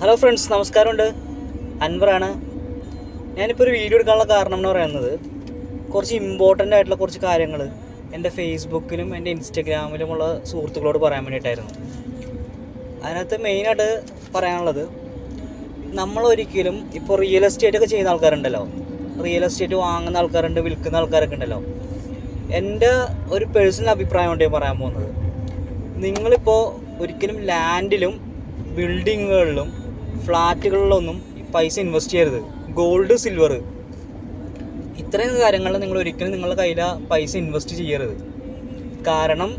Hello friends, നമസ്കാരമുണ്ട്. അൻവറാണ്. ഞാനിപ്പോൾ ഒരു വീഡിയോ എടുക്കാനുള്ള കാരണം എന്ന് പറയുന്നത് കുറച്ച് ഇമ്പോർട്ടൻ്റ് ആയിട്ടുള്ള കുറച്ച് കാര്യങ്ങൾ എൻ്റെ ഫേസ്ബുക്കിലും എൻ്റെ ഇൻസ്റ്റഗ്രാമിലുമുള്ള സുഹൃത്തുക്കളോട് പറയാൻ വേണ്ടിയിട്ടായിരുന്നു. അതിനകത്ത് മെയിനായിട്ട് പറയാനുള്ളത്, നമ്മളൊരിക്കലും ഇപ്പോൾ റിയൽ എസ്റ്റേറ്റൊക്കെ ചെയ്യുന്ന ആൾക്കാരുണ്ടല്ലോ, റിയൽ എസ്റ്റേറ്റ് വാങ്ങുന്ന ആൾക്കാരുണ്ട്, വിൽക്കുന്ന ആൾക്കാരൊക്കെ ഉണ്ടല്ലോ. എൻ്റെ ഒരു പേഴ്സണൽ അഭിപ്രായം കൊണ്ട് പറയാൻ പോകുന്നത്, നിങ്ങളിപ്പോൾ ഒരിക്കലും ലാൻഡിലും ബിൽഡിങ്ങുകളിലും ഫ്ലാറ്റുകളിലൊന്നും പൈസ ഇൻവെസ്റ്റ് ചെയ്യരുത്. ഗോൾഡ്, സിൽവർ, ഇത്രയും കാര്യങ്ങളിൽ നിങ്ങൾ ഒരിക്കലും നിങ്ങളുടെ കയ്യിൽ പൈസ ഇൻവെസ്റ്റ് ചെയ്യരുത്. കാരണം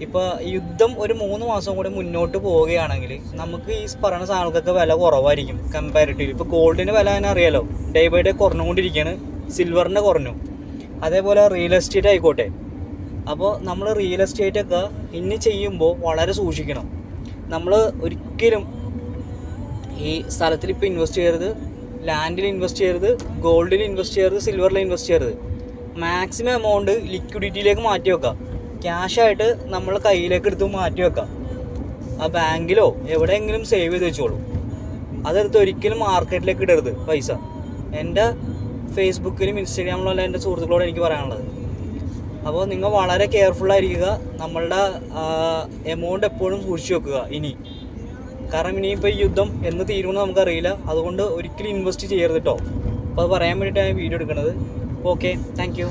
ഇപ്പോൾ യുദ്ധം ഒരു 3 മാസം കൂടി മുന്നോട്ട് പോവുകയാണെങ്കിൽ നമുക്ക് ഈ പറയുന്ന സാധനങ്ങൾക്കൊക്കെ വില കുറവായിരിക്കും കമ്പാരിറ്റീവ്ലി. ഇപ്പോൾ ഗോൾഡിൻ്റെ വില തന്നെ അറിയാലോ, ഡേ ബൈ ഡേ കുറഞ്ഞുകൊണ്ടിരിക്കുകയാണ്. സിൽവറിൻ്റെ കുറഞ്ഞു. അതേപോലെ റിയൽ എസ്റ്റേറ്റ് ആയിക്കോട്ടെ. അപ്പോൾ നമ്മൾ റിയൽ എസ്റ്റേറ്റൊക്കെ ഇനി ചെയ്യുമ്പോൾ വളരെ സൂക്ഷിക്കണം. നമ്മൾ ഒരിക്കലും ഈ സ്ഥലത്തിൽ ഇപ്പോൾ ഇൻവെസ്റ്റ് ചെയ്യരുത്, ലാൻഡിൽ ഇൻവെസ്റ്റ് ചെയ്യരുത്, ഗോൾഡിൽ ഇൻവെസ്റ്റ് ചെയ്യരുത്, സിൽവറിൽ ഇൻവെസ്റ്റ് ചെയ്യരുത്. മാക്സിമം എമൗണ്ട് ലിക്വിഡിറ്റിയിലേക്ക് മാറ്റി വെക്കാം. ക്യാഷായിട്ട് നമ്മൾ കയ്യിലേക്ക് എടുത്ത് മാറ്റി വെക്കാം. ആ ബാങ്കിലോ എവിടെയെങ്കിലും സേവ് ചെയ്ത് വെച്ചോളൂ. അതെടുത്ത് ഒരിക്കലും മാർക്കറ്റിലേക്ക് ഇടരുത് പൈസ. എൻ്റെ ഫേസ്ബുക്കിലും ഇൻസ്റ്റാഗ്രാമിലുള്ള എൻ്റെ സുഹൃത്തുക്കളോട് എനിക്ക് പറയാനുള്ളത്, അപ്പോൾ നിങ്ങൾ വളരെ കെയർഫുള്ളായിരിക്കുക. നമ്മളുടെ എമൗണ്ട് എപ്പോഴും സൂക്ഷിച്ച് വെക്കുക ഇനി. കാരണം ഇനിയിപ്പോൾ ഈ യുദ്ധം എന്ന് തീരുമെന്ന് നമുക്കറിയില്ല. അതുകൊണ്ട് ഒരിക്കലും ഇൻവെസ്റ്റ് ചെയ്യരുത് കേട്ടോ. അപ്പോൾ അത് പറയാൻ വേണ്ടിയിട്ടാണ് വീഡിയോ എടുക്കുന്നത്. Okay, thank you.